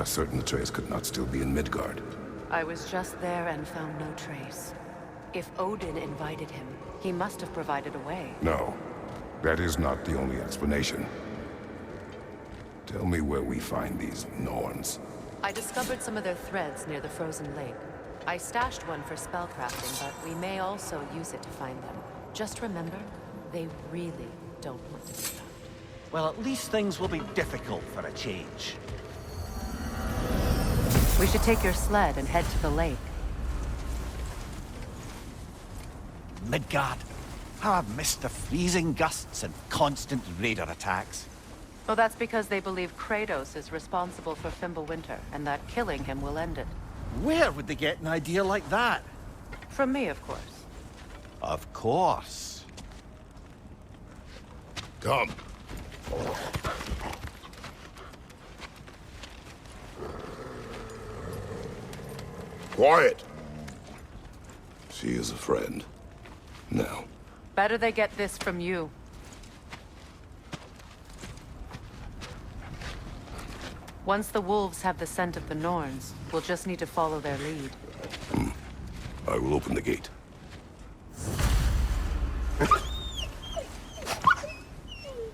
certain Atreus could not still be in Midgard. I was just there and found no trace. If Odin invited him, he must have provided a way. No, that is not the only explanation. Tell me where we find these Norns. I discovered some of their threads near the frozen lake. I stashed one for spellcrafting, but we may also use it to find them. Just remember, they really don't want to be found. Well, at least things will be difficult for a change. We should take your sled and head to the lake. Midgard. How I've missed the freezing gusts and constant raider attacks. Well, that's because they believe Kratos is responsible for Fimbulwinter, and that killing him will end it. Where would they get an idea like that? From me, of course. Of course. Come. Quiet! She is a friend. Now. Better they get this from you. Once the wolves have the scent of the Norns, we'll just need to follow their lead. I will open the gate.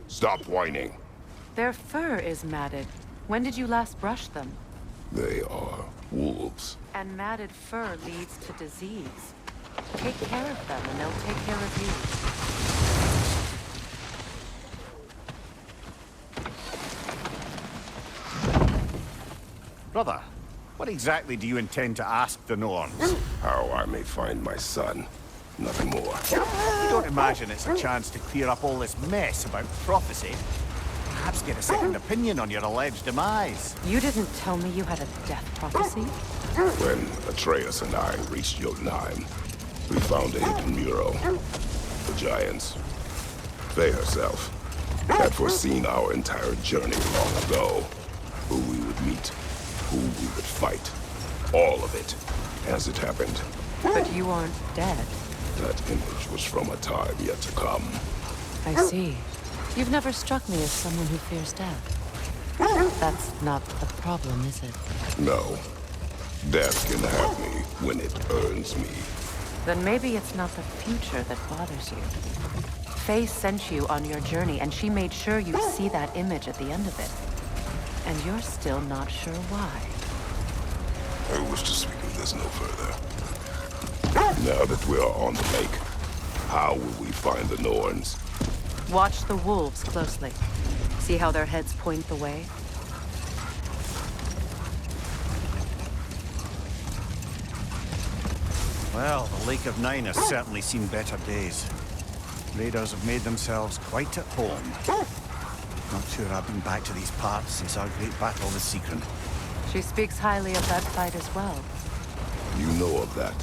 Stop whining. Their fur is matted. When did you last brush them? They are wolves. And matted fur leads to disease. Take care of them, and they'll take care of you. Brother, what exactly do you intend to ask the Norns? How I may find my son. Nothing more. You don't imagine it's a chance to clear up all this mess about prophecy? Perhaps get a second opinion on your alleged demise. You didn't tell me you had a death prophecy? When Atreus and I reached Jotunheim, we found a hidden mural. The giants, Feya herself, had foreseen our entire journey long ago. Who we would meet, who we would fight. All of it, as it happened. But you aren't dead. That image was from a time yet to come. I see. You've never struck me as someone who fears death. That's not the problem, is it? No. Death can have me when it earns me. Then maybe it's not the future that bothers you. Faye sent you on your journey, and she made sure you'd see that image at the end of it. And you're still not sure why. I wish to speak of this no further. Now that we are on the lake, how will we find the Norns? Watch the wolves closely. See how their heads point the way? Well, the Lake of Nine has certainly seen better days. Raiders have made themselves quite at home. Not sure I've been back to these parts since our great battle with Secret. She speaks highly of that fight as well. You know of that?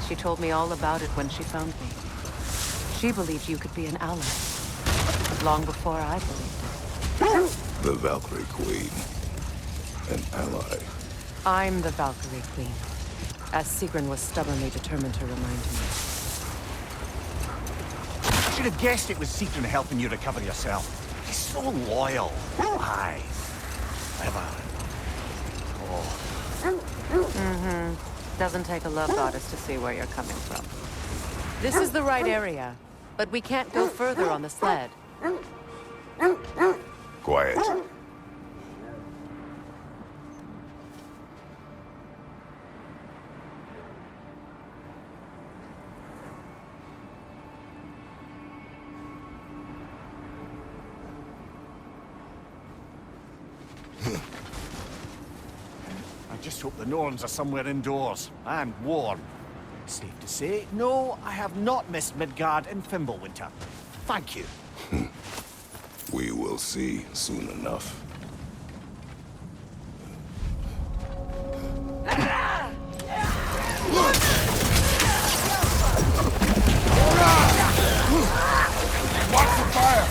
She told me all about it when she found me. She believed you could be an ally. Long before I believed it. The Valkyrie Queen. An ally. I'm the Valkyrie Queen, as Sigrun was stubbornly determined to remind me. I should have guessed it was Secret helping you recover yourself. He's so loyal. Aye. Ever. Oh. Doesn't take a love goddess to see where you're coming from. This is the right area, but we can't go further on the sled. Quiet. I just hope the Norns are somewhere indoors and warm. Safe to say, no, I have not missed Midgard in Fimbulwinter. Thank you. We will see soon enough. Watch the fire!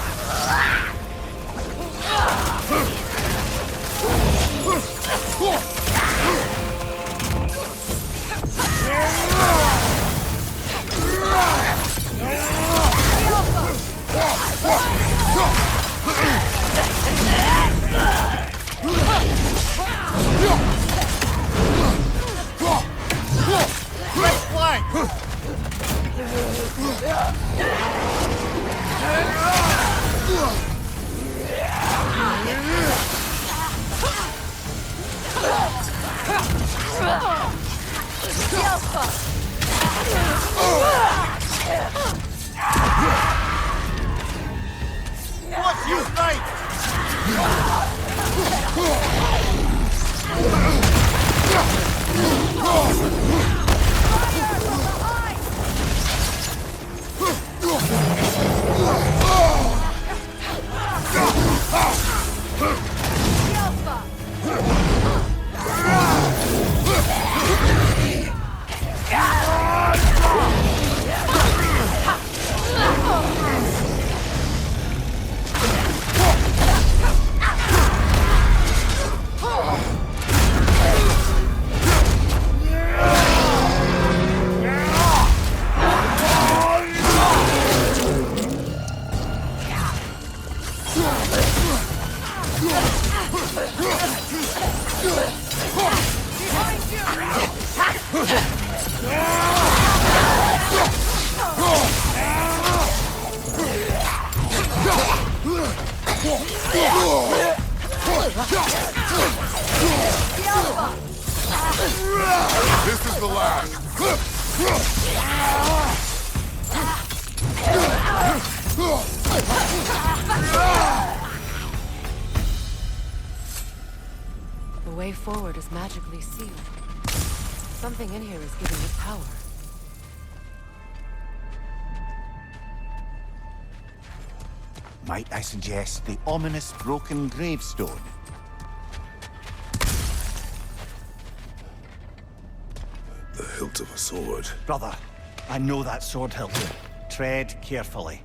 What's your right? This is the last. The way forward is magically sealed. Something in here is giving it power. Might I suggest the ominous broken gravestone? The hilt of a sword. Brother, I know that sword hilt. Tread carefully.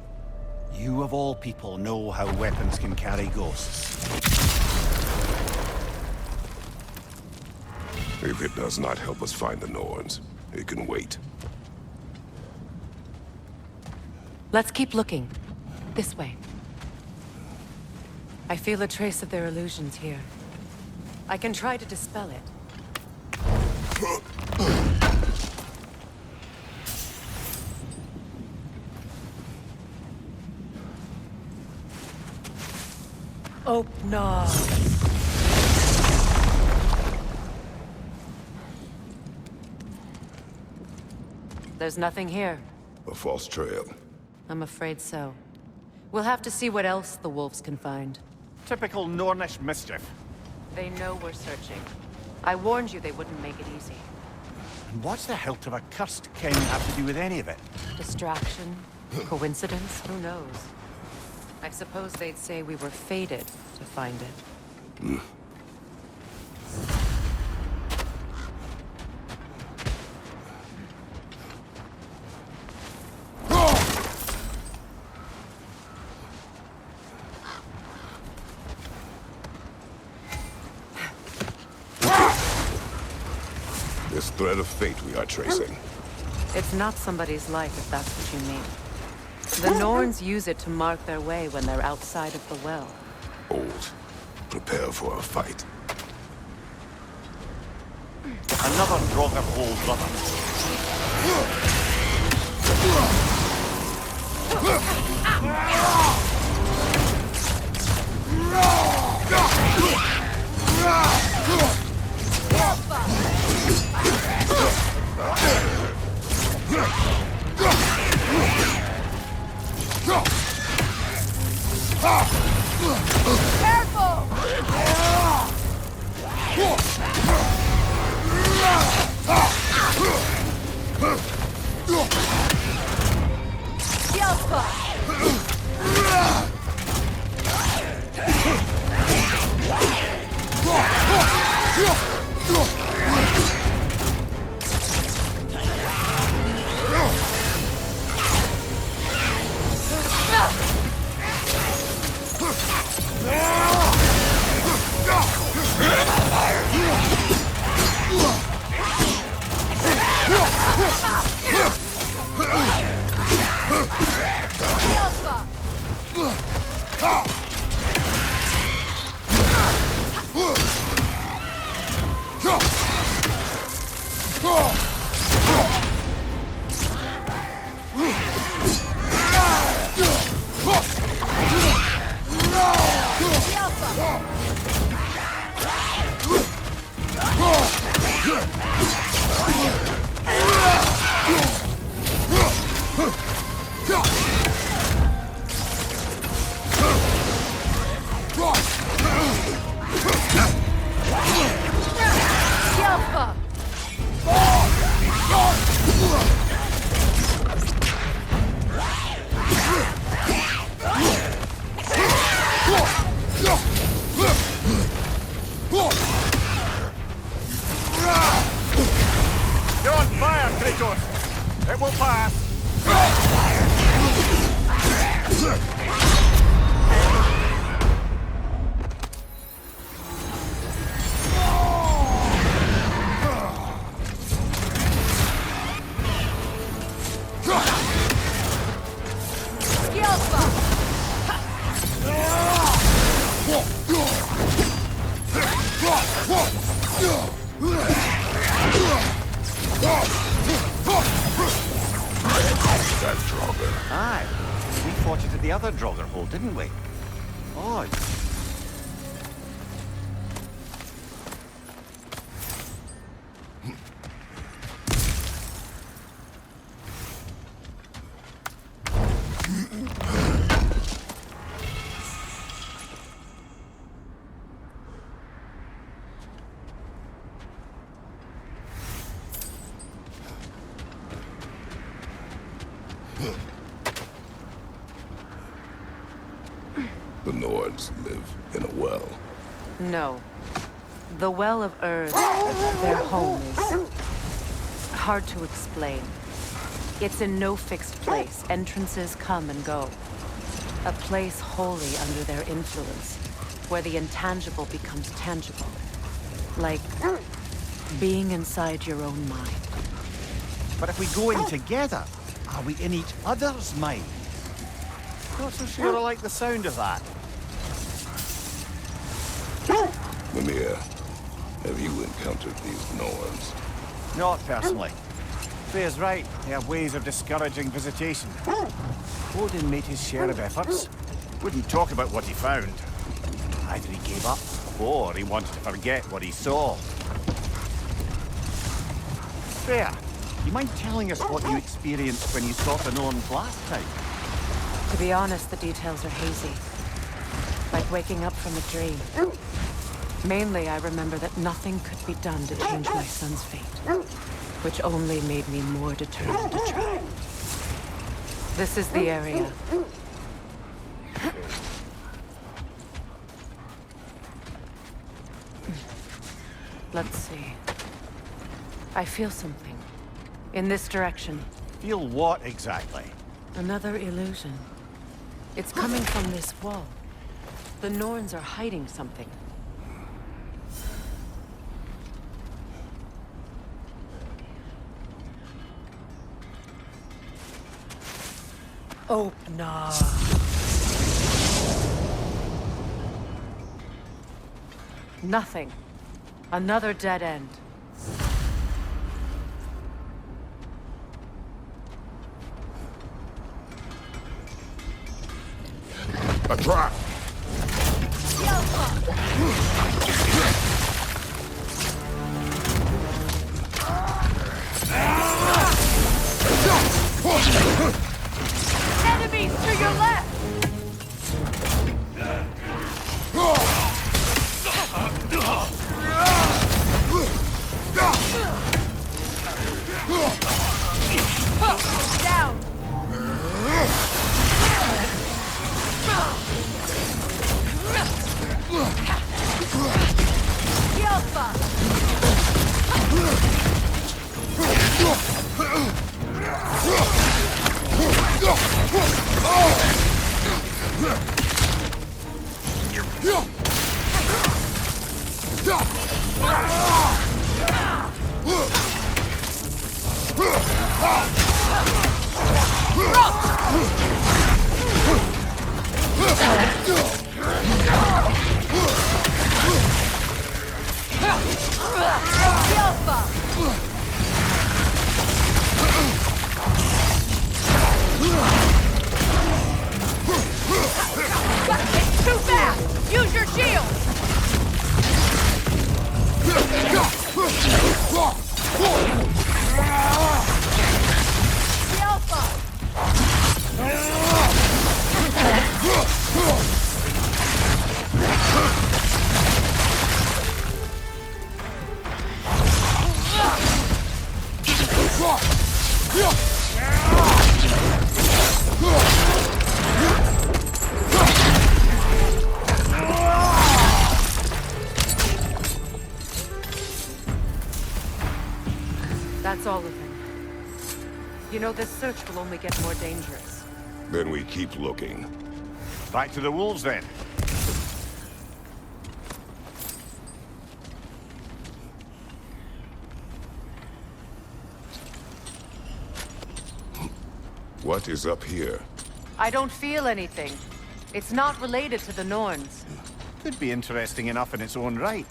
You of all people know how weapons can carry ghosts. If it does not help us find the Norns, it can wait. Let's keep looking. This way. I feel a trace of their illusions here. I can try to dispel it. Oh, no. There's nothing here. A false trail. I'm afraid so. We'll have to see what else the wolves can find. Typical Nornish mischief. They know we're searching. I warned you they wouldn't make it easy. And what's the hilt of a cursed king have to do with any of it? Distraction? Coincidence? Who knows? I suppose they'd say we were fated to find it. This thread of fate we are tracing. It's not somebody's life, if that's what you mean. The Norns use it to mark their way when they're outside of the well. Old. Prepare for a fight. Another drog of old brother. It will pass! That Draugr. Aye. We fought it at the other Draugr hole, didn't we? Odd. The Norns live in a well. No. The Well of Earth, their home, is hard to explain. It's in no fixed place. Entrances come and go. A place wholly under their influence, where the intangible becomes tangible. Like being inside your own mind. But if we go in together, are we in each other's mind? Not so sure I like the sound of that. Mimir, have you encountered these Norns? Not personally. Freya's right. They have ways of discouraging visitation. Odin made his share of efforts. Wouldn't talk about what he found. Either he gave up, or he wanted to forget what he saw. Freya, you mind telling us what you experienced when you saw the Norns last time? To be honest, the details are hazy. Like waking up from a dream. Mainly, I remember that nothing could be done to change my son's fate. Which only made me more determined to try. This is the area. Let's see. I feel something. In this direction. Feel what exactly? Another illusion. It's coming from this wall. The Norns are hiding something. Open up. Nothing. Another dead end. A trap! Enemies to your left! Down! Too fast! Use your shield! You know, this search will only get more dangerous. Then we keep looking. Back to the wolves, then. What is up here? I don't feel anything. It's not related to the Norns. Could be interesting enough in its own right.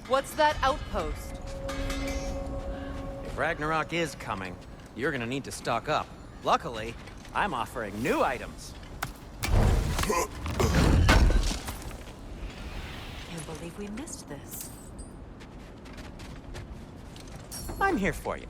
What's that outpost? If Ragnarok is coming, you're gonna need to stock up. Luckily, I'm offering new items. Can't believe we missed this. I'm here for you.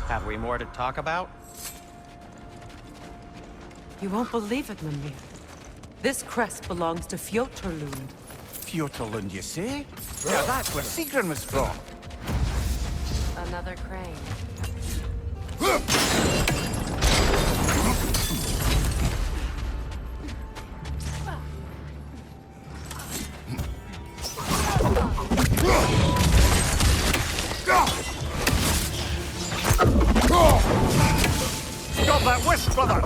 Have we more to talk about? You won't believe it, Mimir. This crest belongs to Fjotorlund. Fjotorlund, you say? Yeah, that's where Sigrun was from. Another crane. Stop that whisk, brother!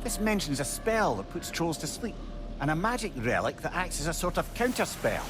This mentions a spell that puts trolls to sleep, and a magic relic that acts as a sort of counterspell.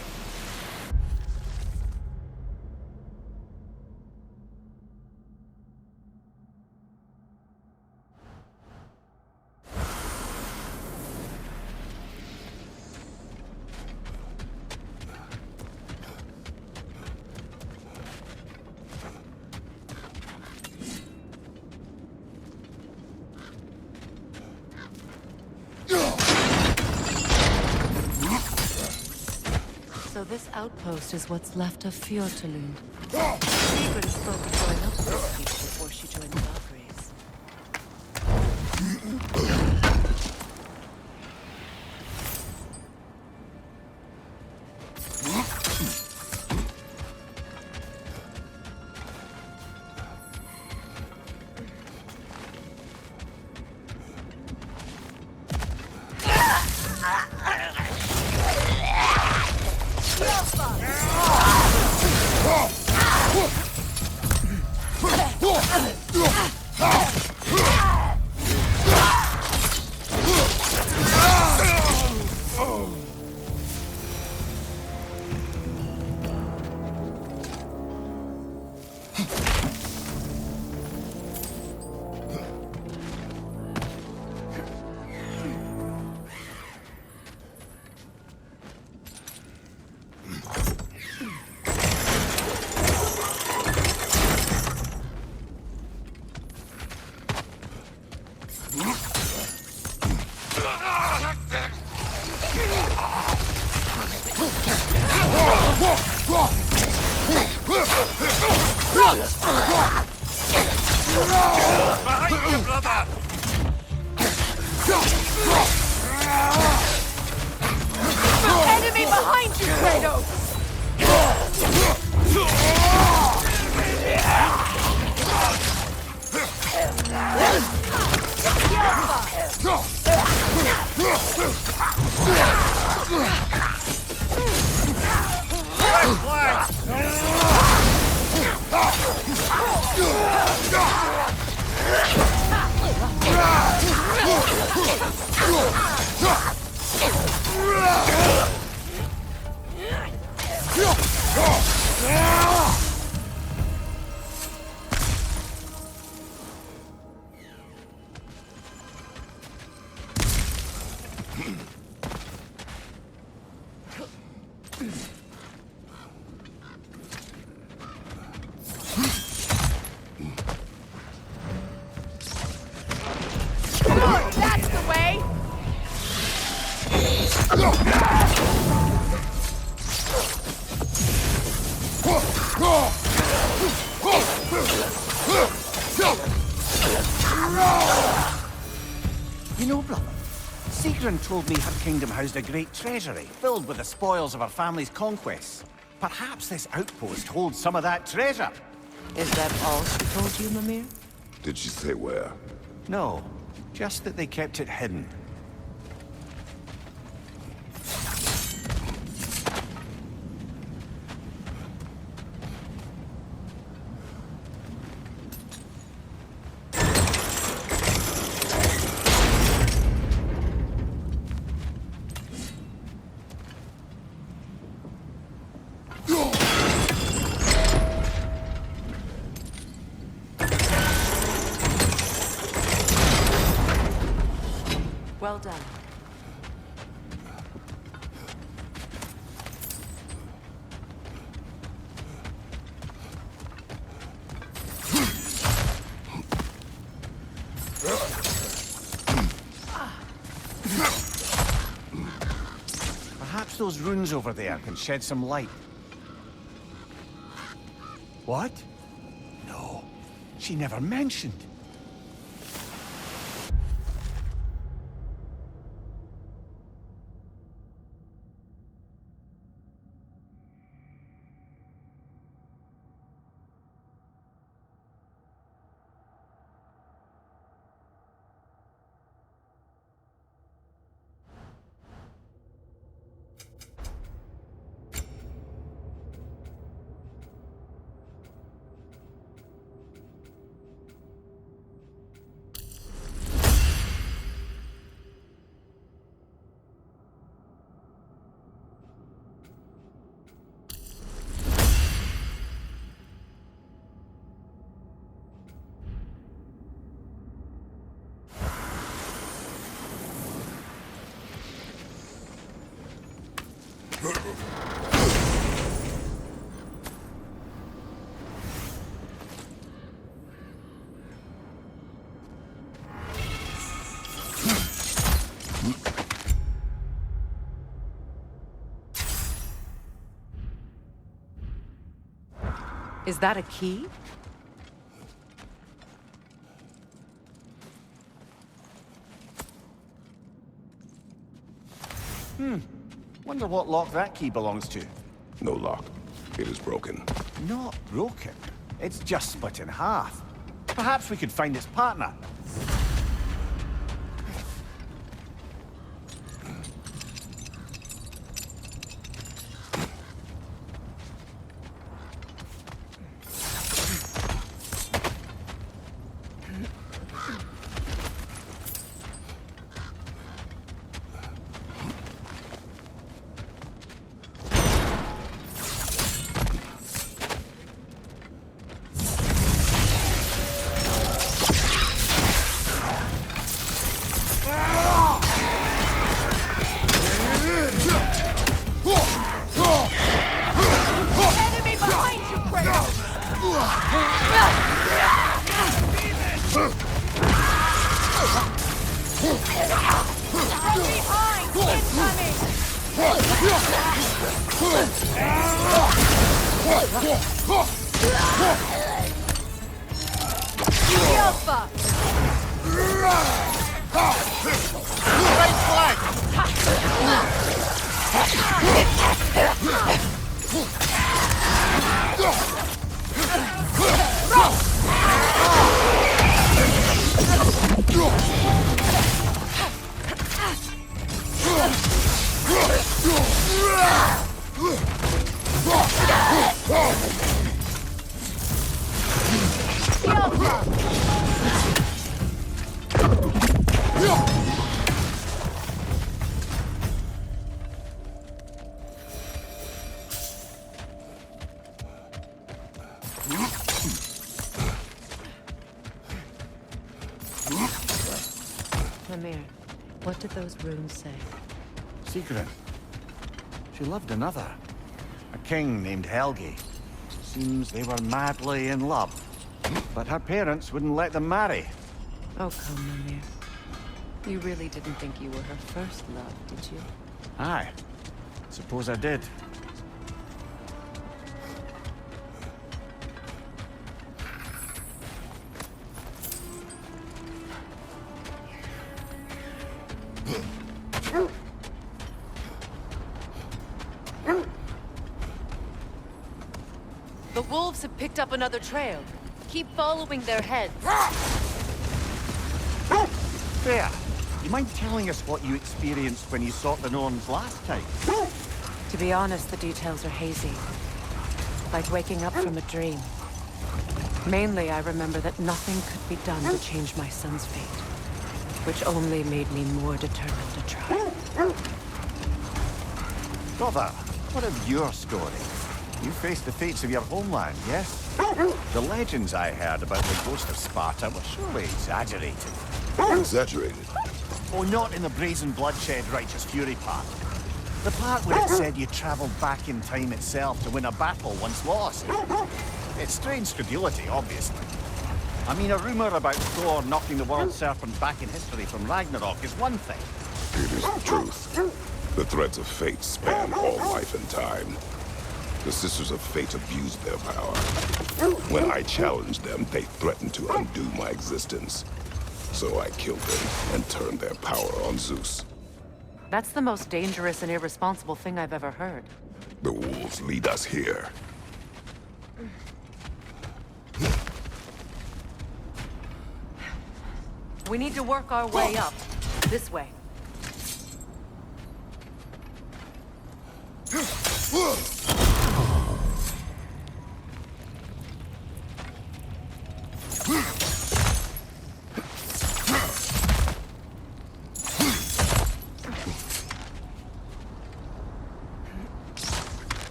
So this outpost is what's left of Fjotorlund. Sigrun spoke of going up this peak before she joined the Valkyries. Enemy behind you, Kratos! know, brother? Sigrun told me her kingdom housed a great treasury, filled with the spoils of her family's conquests. Perhaps this outpost holds some of that treasure. Is that all she told you, Mimir? Did she say where? No, just that they kept it hidden. Well done. Perhaps those runes over there can shed some light. What? No, she never mentioned. Is that a key? Wonder what lock that key belongs to. No lock. It is broken. Not broken. It's just split in half. Perhaps we could find its partner. Enemy behind you, Kratos! From behind! Incoming! Alpha! Right flag! Mimir, what did those runes say? Secret. She loved another. A king named Helgi. Seems they were madly in love. But her parents wouldn't let them marry. Oh, come, Mimir. You really didn't think you were her first love, did you? Aye. Suppose I did. The wolves have picked up another trail. Keep following their heads. Freya, you mind telling us what you experienced when you sought the Norns last time? To be honest, the details are hazy. Like waking up from a dream. Mainly, I remember that nothing could be done to change my son's fate. Which only made me more determined to try. Brother, what of your story? You faced the fates of your homeland, yes? The legends I heard about the ghost of Sparta were surely exaggerated. Exaggerated? Oh, not in the brazen bloodshed righteous fury part. The part where it said you traveled back in time itself to win a battle once lost. It's strange credulity, obviously. I mean, a rumor about Thor knocking the world serpent back in history from Ragnarok is one thing. It is the truth. The threads of fate span all life and time. The Sisters of Fate abused their power. When I challenged them, they threatened to undo my existence. So I killed them and turned their power on Zeus. That's the most dangerous and irresponsible thing I've ever heard. The wolves lead us here. We need to work our way up. This way.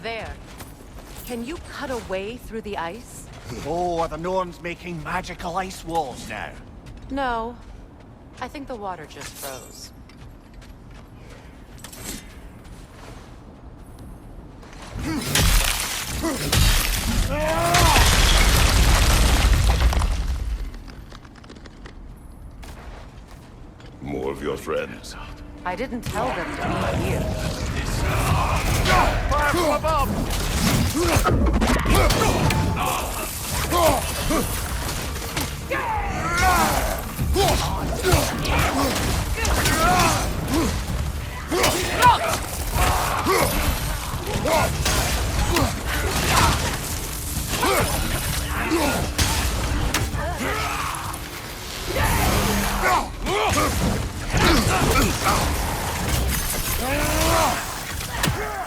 There. Can you cut a way through the ice? Oh, are the Norns making magical ice walls now? No. I think the water just froze. More of your friends. I didn't tell them to be here. Fire from above!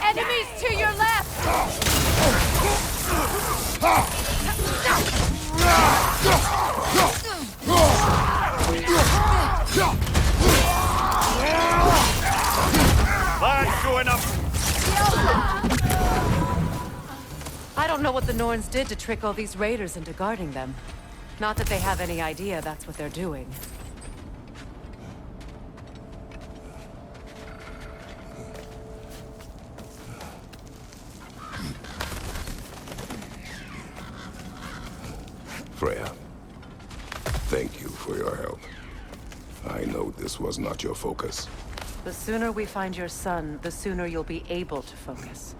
Enemies to your left! That's going up! I don't know what the Norns did to trick all these raiders into guarding them. Not that they have any idea that's what they're doing. Freya, thank you for your help. I know this was not your focus. The sooner we find your son, the sooner you'll be able to focus.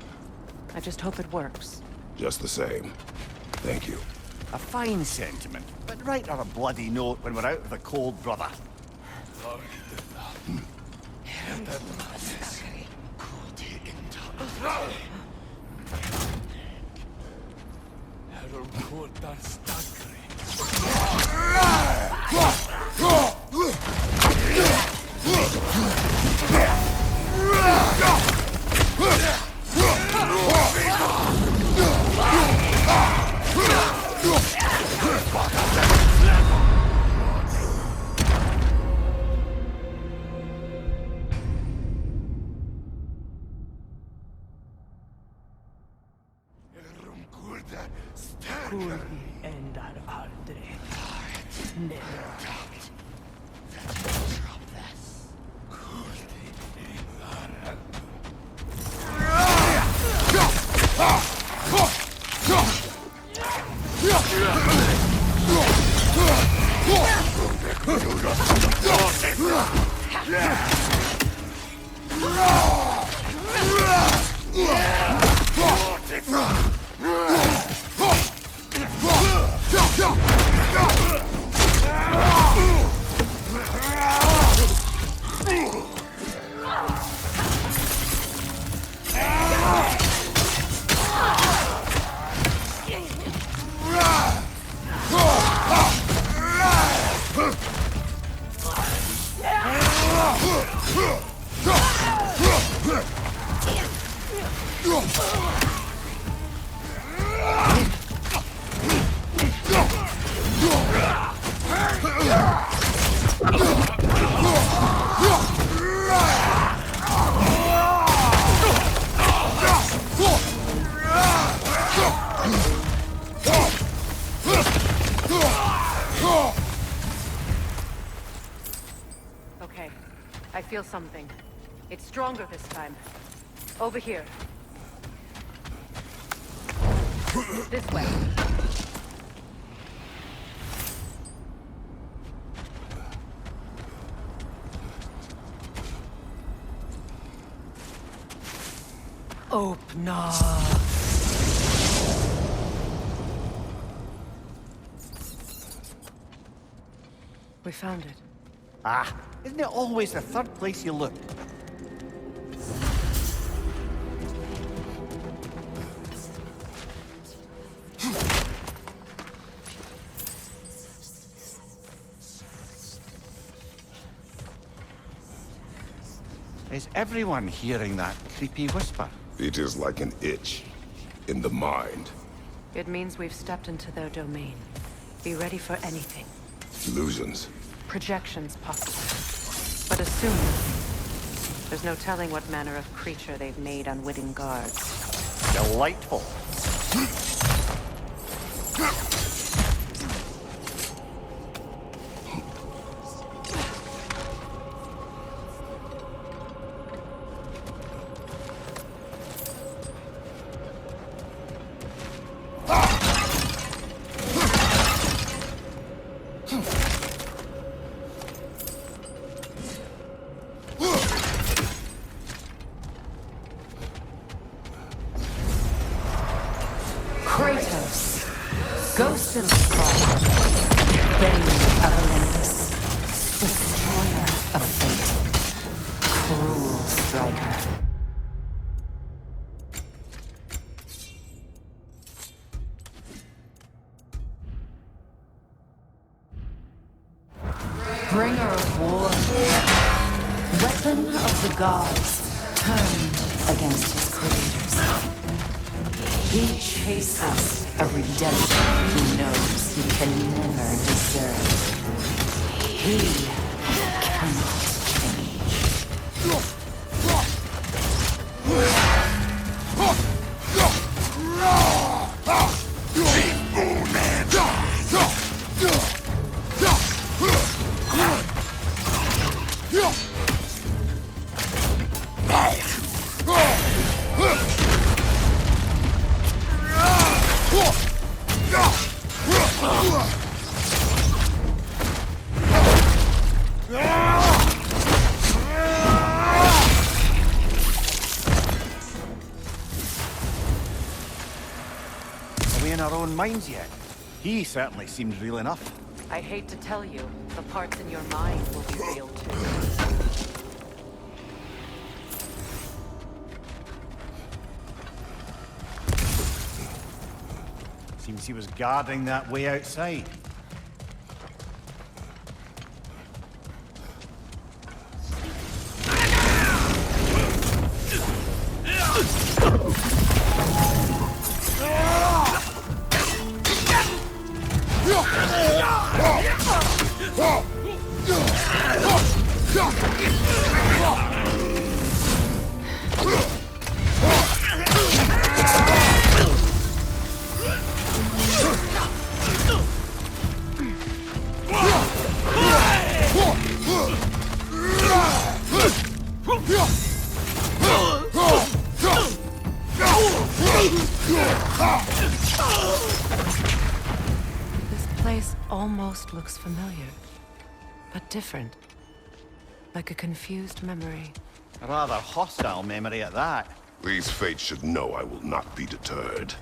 I just hope it works. Just the same, thank you. A fine sentiment, but write her a bloody note when we're out of the cold, brother. Okay, I feel something. It's stronger this time. Over here. This way. Open up. We found it. Ah, isn't it always the third place you look? Is everyone hearing that creepy whisper? It is like an itch in the mind. It means we've stepped into their domain. Be ready for anything. Illusions. Projections possible. But assume there's no telling what manner of creature they've made unwitting guards. Delightful. Kratos, ghost of fire, bane of Olympus, destroyer of fate, cruel striker. Bringer of war, weapon of the gods, turned against his creators. He chases a redemption he knows he can never deserve. He cannot change. Are we in our own minds yet? He certainly seems real enough. I hate to tell you, the parts in your mind will be real too. Seems he was guarding that way outside. This place almost looks familiar, but different. Like a confused memory. A rather hostile memory at that. These fates should know I will not be deterred.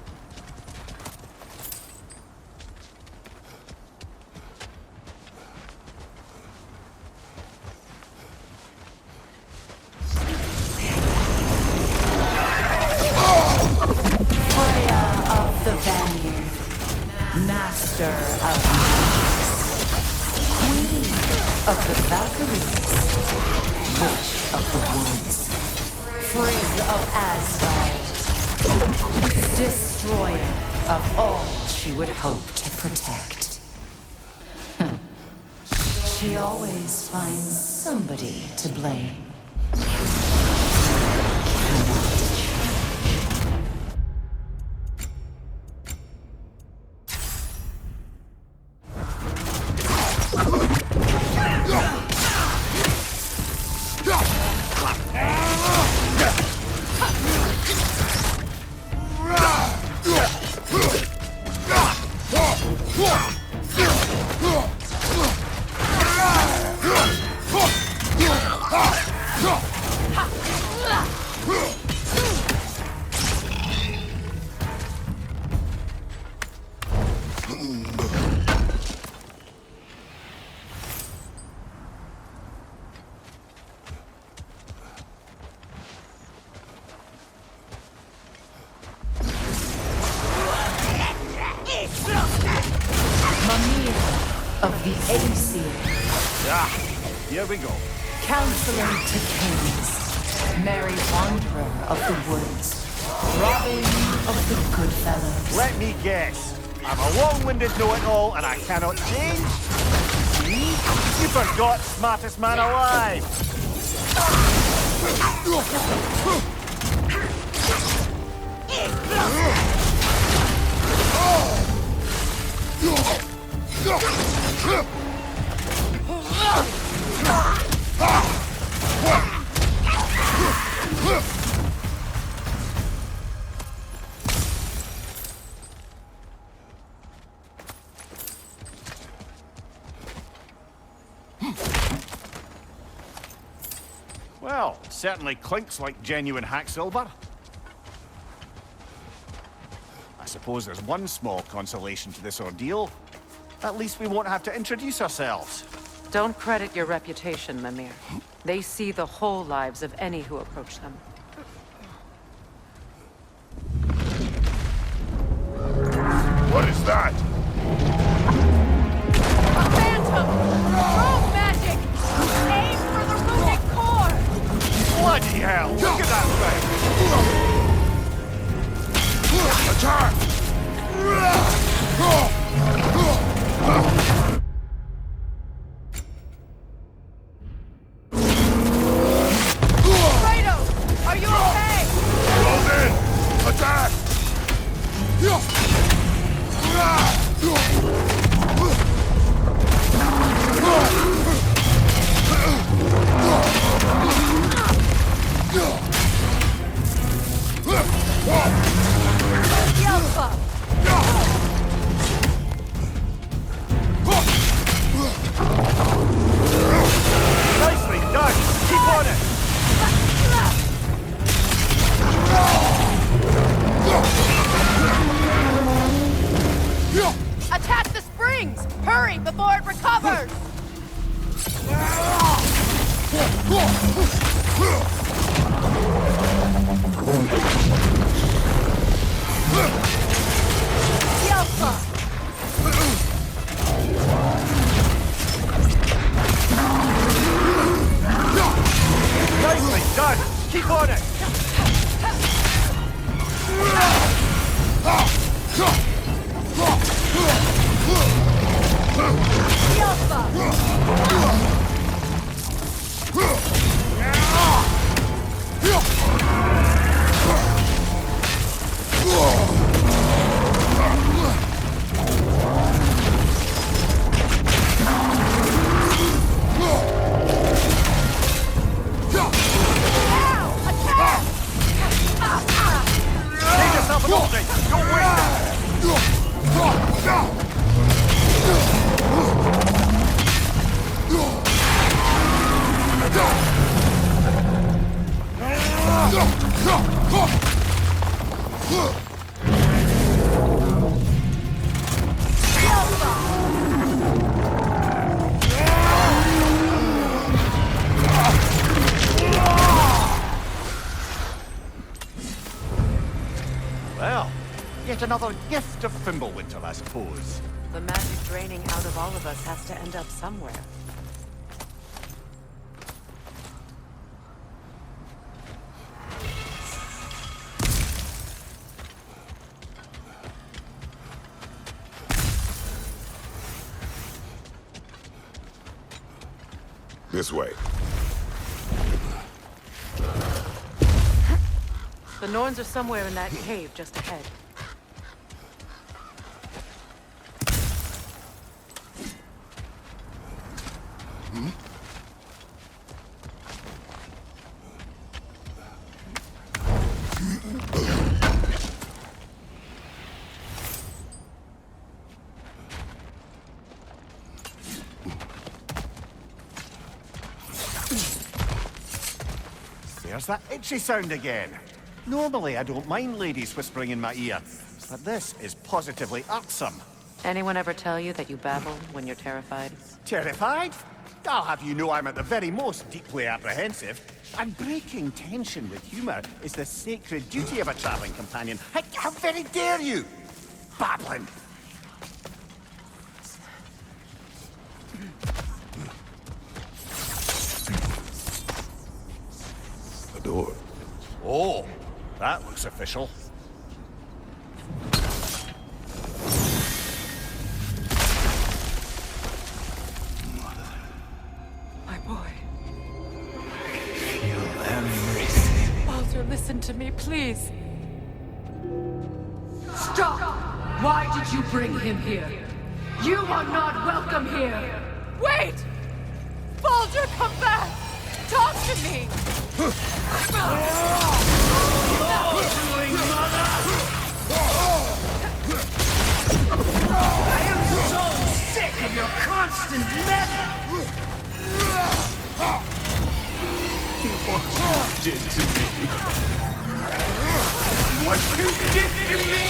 Freya of the Vanir, master of magics, queen of the Valkyries, witch of the woods, free of Asgard, destroyer of all she would hope to protect. She always finds somebody to blame. Mimir of the Aesir. Ah, here we go. Counselor to kings, merry wanderer of the woods, Robin of the good fellows. Let me guess. I'm a long-winded know-it-all and I cannot change? See? You forgot smartest man alive! Well, certainly clinks like genuine hack silver. I suppose there's one small consolation to this ordeal. At least we won't have to introduce ourselves. Don't credit your reputation, Mimir. They see the whole lives of any who approach them. What is that? A phantom! Rogue magic! Aim for the runic core! Bloody hell! Look at that thing! Attack! Kratos! Are you okay? Close in! Attack! Yelpa! Nicely done! Keep on it! Attack the springs! Hurry before it recovers! Yelpa! Nicely done! Keep on it! Yelpa! Save yourself an opening! Don't waste it! Well, yet another gift of Fimbulwinter, I suppose. The magic draining out of all of us has to end up somewhere. This way. The Norns are somewhere in that cave just ahead. There's that itchy sound again. Normally, I don't mind ladies whispering in my ear, but this is positively irksome. Anyone ever tell you that you babble when you're terrified? Terrified? I'll have you know I'm at the very most deeply apprehensive. And breaking tension with humor is the sacred duty of a traveling companion. How very dare you! Babbling! The door. Oh, that looks official. My boy. Feel everything. Baldur, listen to me, please. Stop! Why did you bring him here? You are not welcome here! Wait! Baldur, come back! Talk to me! I am so sick of your constant mess! What you did to me! What you did to me!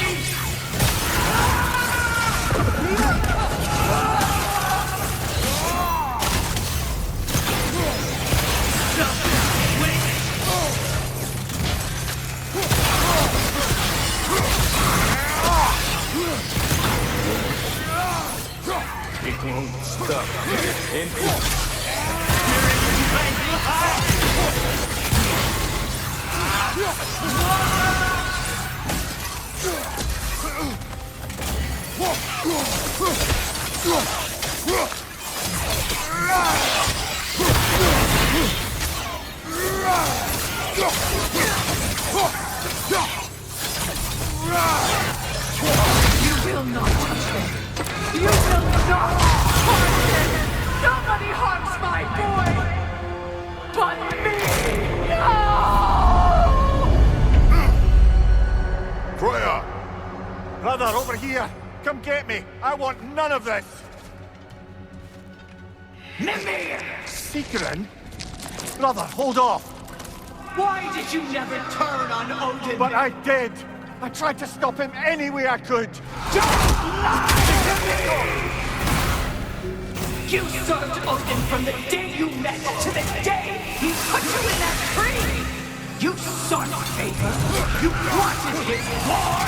It won't stop. You will not touch him! You will not harm him! Nobody harms my boy! But me! No! Freya! Brother, over here! Come get me! I want none of this! Mimir! Secret? Brother, hold off! Why did you never turn on Odin? But I did! I tried to stop him any way I could! You served Odin from the day you met to the day he put you in that tree! You sought favor! You wanted his war!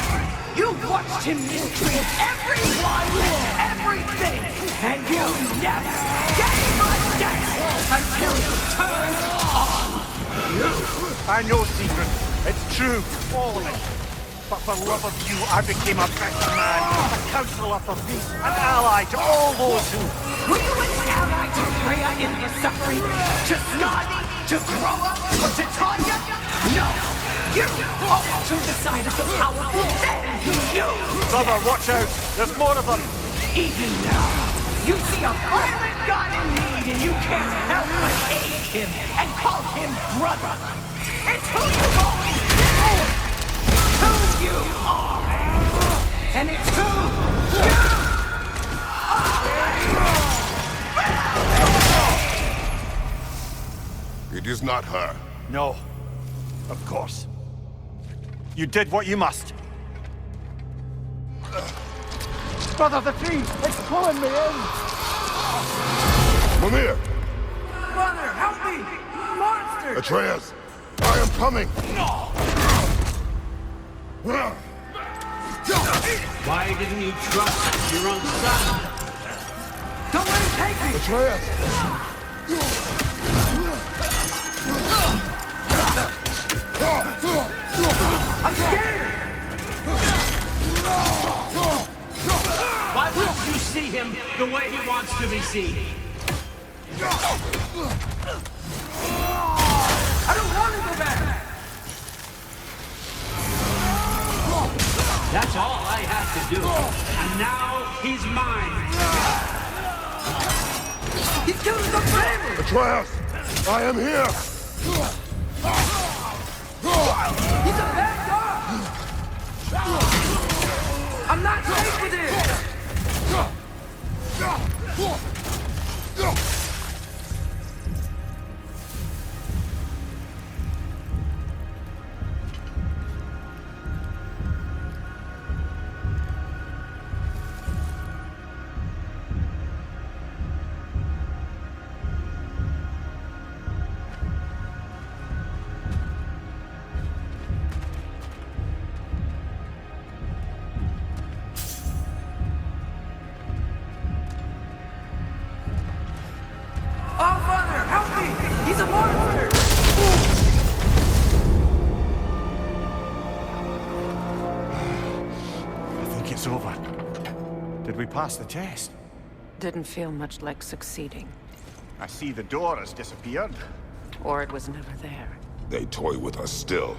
You watched him mistreat everyone and everything! And you never gave a damn until you turned on you! I know, Secret. It's true. All of it. But for love of you, I became a better man, a counselor for peace, an ally to all those who... Were you an ally to Freya in her suffering? To Skadi? To Groa? Or to Tanya? No! You always chose the side of the powerful, then you! Brother, watch out! There's more of them! Even now, you see a violent god in need and you can't help but aid him and call him brother! It's who you've always been! Who you are! And it's who you are! It is not her. No. Of course. You did what you must. Brother, the tree! It's pulling me in! Mimir! Brother, help me! Monster! Atreus! I am coming! Why didn't you trust your own son? Don't let him take me! Atreus! I'm scared! Why wouldn't you see him the way he wants to be seen? I don't want to go back! That's all I had to do. And now he's mine. He's killing the family! Atreus! I am here! He's a bad guy! I'm not safe with him! Oh, Father, help me! He's a monster! I think it's over. Did we pass the test? Didn't feel much like succeeding. I see the door has disappeared. Or it was never there. They toy with us still.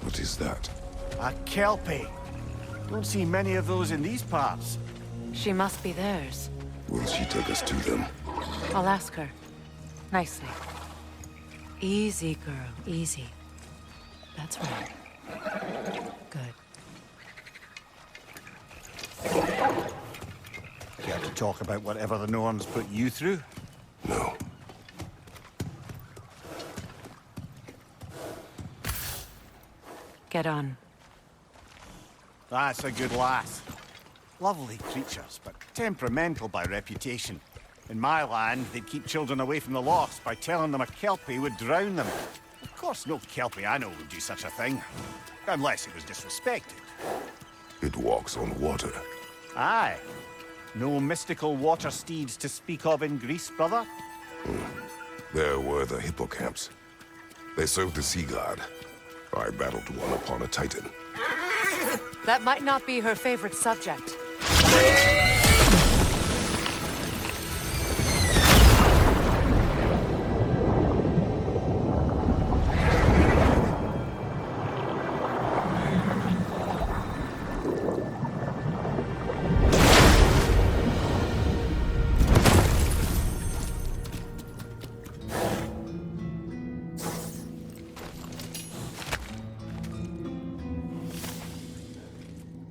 What is that? A kelpie. Don't see many of those in these parts. She must be theirs. Will she take us to them? I'll ask her. Nicely. Easy, girl. Easy. That's right. Good. Care to talk about whatever the Norns put you through? No. Get on. That's a good lass. Lovely creatures, but temperamental by reputation. In my land, they'd keep children away from the lost by telling them a kelpie would drown them. Of course, no kelpie I know would do such a thing. Unless it was disrespected. It walks on water. Aye. No mystical water steeds to speak of in Greece, brother? There were the hippocamps. They served the sea god. I battled one upon a titan. That might not be her favorite subject.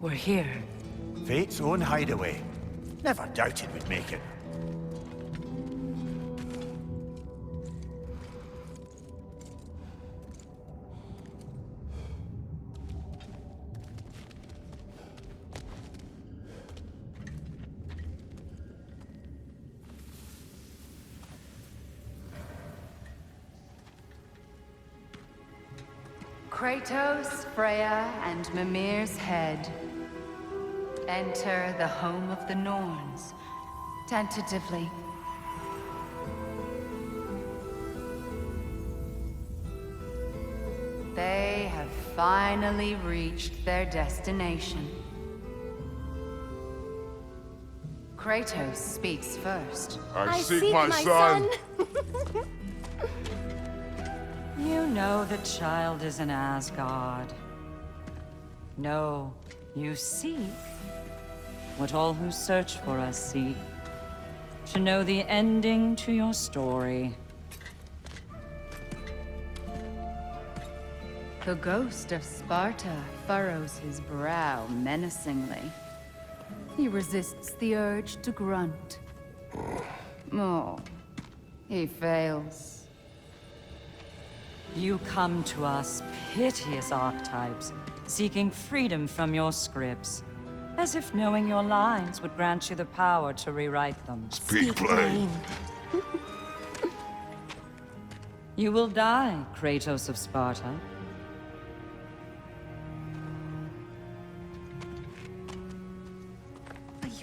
We're here. Fate's own hideaway. Never doubted we'd make it. Kratos, Freya, and Mimir's head. Enter the home of the Norns, tentatively. They have finally reached their destination. Kratos speaks first. I seek my son! You know the child is in Asgard. No, you seek what all who search for us seek. To know the ending to your story. The ghost of Sparta furrows his brow menacingly. He resists the urge to grunt. Oh, he fails. You come to us, piteous archetypes, seeking freedom from your scripts. As if knowing your lines would grant you the power to rewrite them. Speak plain. You will die, Kratos of Sparta.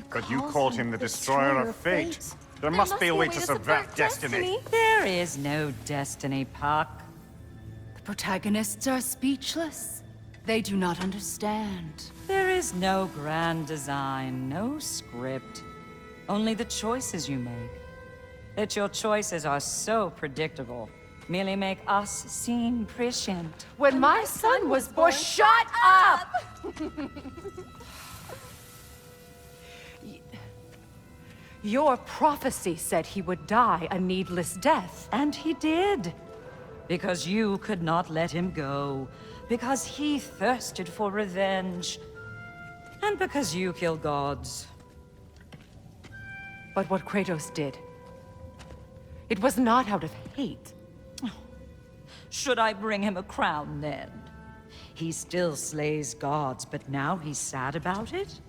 But you called him the destroyer of fate. There must be a way to subvert destiny. There is no destiny, Puck. The protagonists are speechless. They do not understand. There is no grand design, no script. Only the choices you make. That your choices are so predictable, merely make us seem prescient. When my son was born, shut up! Your prophecy said he would die a needless death. And he did. Because you could not let him go. Because he thirsted for revenge. And because you kill gods. But what Kratos did, it was not out of hate. Should I bring him a crown then? He still slays gods, but now he's sad about it?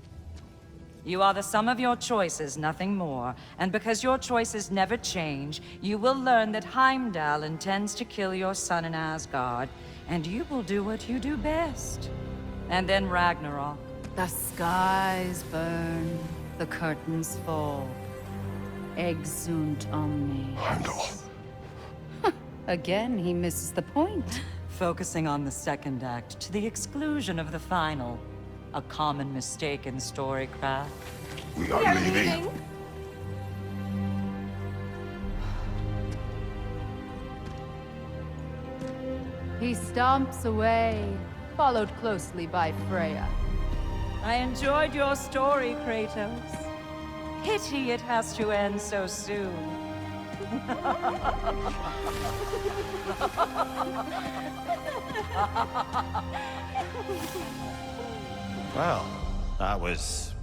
You are the sum of your choices, nothing more. And because your choices never change, you will learn that Heimdall intends to kill your son in Asgard, and you will do what you do best. And then Ragnarok. The skies burn, the curtains fall. Exunt omnes. Heimdall. Again, he misses the point. Focusing on the second act to the exclusion of the final. A common mistake in storycraft. We are leaving. He stomps away, followed closely by Freya. I enjoyed your story, Kratos. Pity it has to end so soon. Well, that was...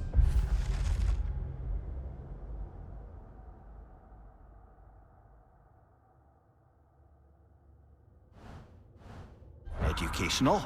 educational?